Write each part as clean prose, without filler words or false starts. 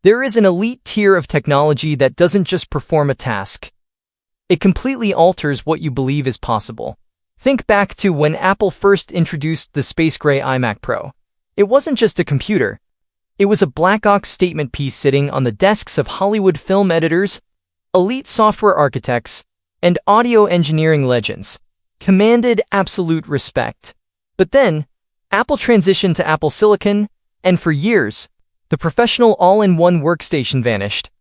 There is an elite tier of technology that doesn't just perform a task. It completely alters what you believe is possible. Think back to when Apple first introduced the space gray iMac Pro. It wasn't just a computer. It was a black ox statement piece sitting on the desks of Hollywood film editors, elite software architects, and audio engineering legends. Commanded absolute respect. But then, Apple transitioned to Apple Silicon, and for years, the professional all-in-one workstation vanished,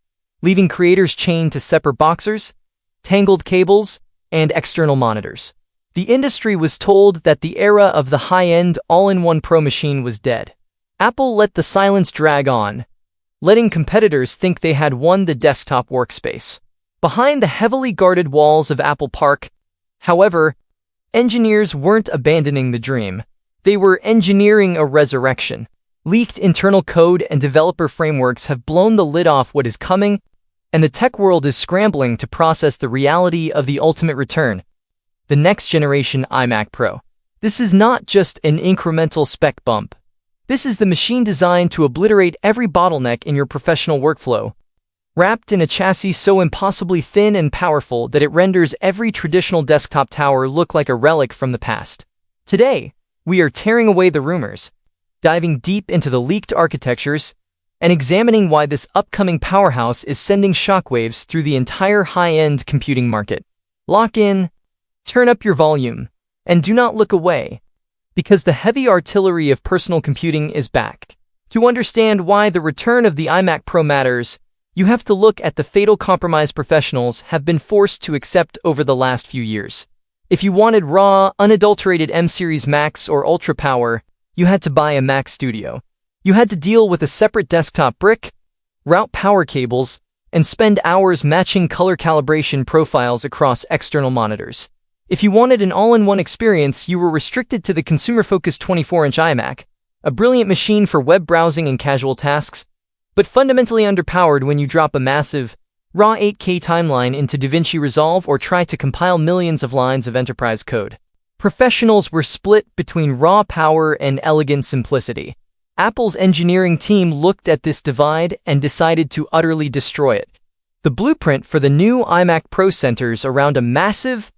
leaving creators chained to separate boxers, tangled cables, and external monitors. The industry was told that the era of the high-end all-in-one Pro machine was dead. Apple let the silence drag on, letting competitors think they had won the desktop workspace. Behind the heavily guarded walls of Apple Park, however, engineers weren't abandoning the dream. They were engineering a resurrection. Leaked internal code and developer frameworks have blown the lid off what is coming, and the tech world is scrambling to process the reality of the ultimate return, the next generation iMac Pro. This is not just an incremental spec bump. This is the machine designed to obliterate every bottleneck in your professional workflow, wrapped in a chassis so impossibly thin and powerful that it renders every traditional desktop tower look like a relic from the past. Today, we are tearing away the rumors, diving deep into the leaked architectures, and examining why this upcoming powerhouse is sending shockwaves through the entire high-end computing market. Lock in, turn up your volume, and do not look away, because the heavy artillery of personal computing is back. To understand why the return of the iMac Pro matters, you have to look at the fatal compromise professionals have been forced to accept over the last few years. If you wanted raw, unadulterated M-Series Max or Ultra Power, you had to buy a Mac Studio. You had to deal with a separate desktop brick, route power cables, and spend hours matching color calibration profiles across external monitors. If you wanted an all-in-one experience, you were restricted to the consumer-focused 24-inch iMac, a brilliant machine for web browsing and casual tasks, but fundamentally underpowered when you drop a massive, raw 8K timeline into DaVinci Resolve or try to compile millions of lines of enterprise code. Professionals were split between raw power and elegant simplicity. Apple's engineering team looked at this divide and decided to utterly destroy it. The blueprint for the new iMac Pro centers around a massive,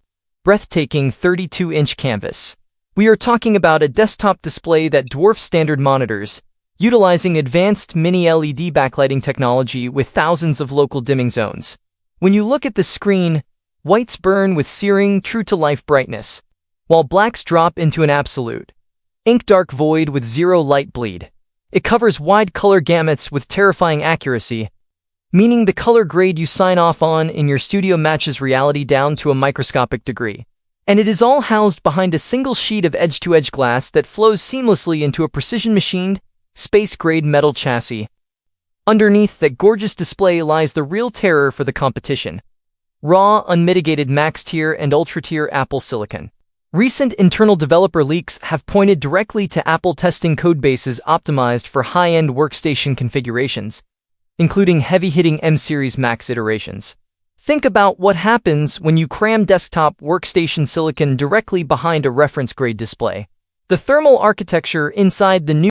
breathtaking 32-inch canvas. We are talking about a desktop display that dwarfs standard monitors, utilizing advanced mini-LED backlighting technology with thousands of local dimming zones. When you look at the screen, whites burn with searing, true-to-life brightness, while blacks drop into an absolute, ink-dark void with zero light bleed. It covers wide color gamuts with terrifying accuracy, meaning the color grade you sign off on in your studio matches reality down to a microscopic degree. And it is all housed behind a single sheet of edge-to-edge glass that flows seamlessly into a precision-machined, space-grade metal chassis. Underneath that gorgeous display lies the real terror for the competition: raw, unmitigated max-tier and ultra-tier Apple Silicon. Recent internal developer leaks have pointed directly to Apple testing codebases optimized for high-end workstation configurations, including heavy-hitting M-Series Max iterations. Think about what happens when you cram desktop workstation silicon directly behind a reference-grade display. The thermal architecture inside the new